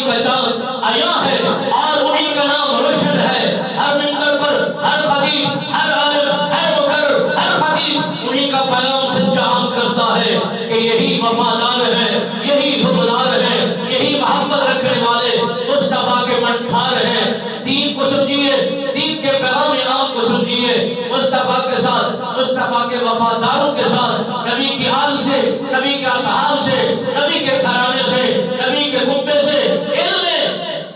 انہی کا چاند آیا ہے اور انہی کا نام روشن ہے. ہر منبر پر ہر خطیب، ہر عالم، ہر مقرر، ہر خطیب انہی کا پیغام سچا عام کرتا ہے کہ یہی وفادار ہیں، یہی حبدار ہیں، یہی محبت رکھنے والے مصطفیٰ کے منٹھار ہیں. دین کو سمجھیے، دین کے پیغام عام کو سمجھیے. مصطفیٰ کے ساتھ، مصطفیٰ کے وفاداروں کے ساتھ، نبی کی آل سے، نبی کے اصحاب سے، نبی کے گھرانے سے، نبی کے کنبے سے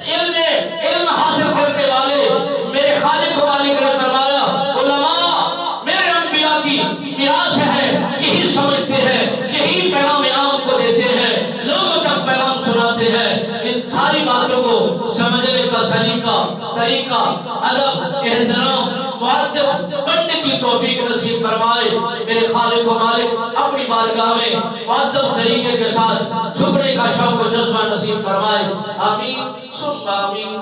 علم حاصل کرنے والے میرے خالق و مالک نے فرمایا علماء میرے انبیاء کی میراث ہے، یہی سمجھتے ہیں، یہی پیغام عام کو دیتے ہیں، لوگوں تک پیغام سناتے ہیں. ان ساری باتوں کو سمجھنے کا سلیقہ، طریقہ، ادب، احترام، مؤدب بننے کی توفیق نصیب فرمائے. میرے خالق و مالک اپنی بارگاہ میں مؤدب طریقے کے ساتھ جھکنے کا شوق و جذبہ نصیب فرمائے. آمین ثم آمین.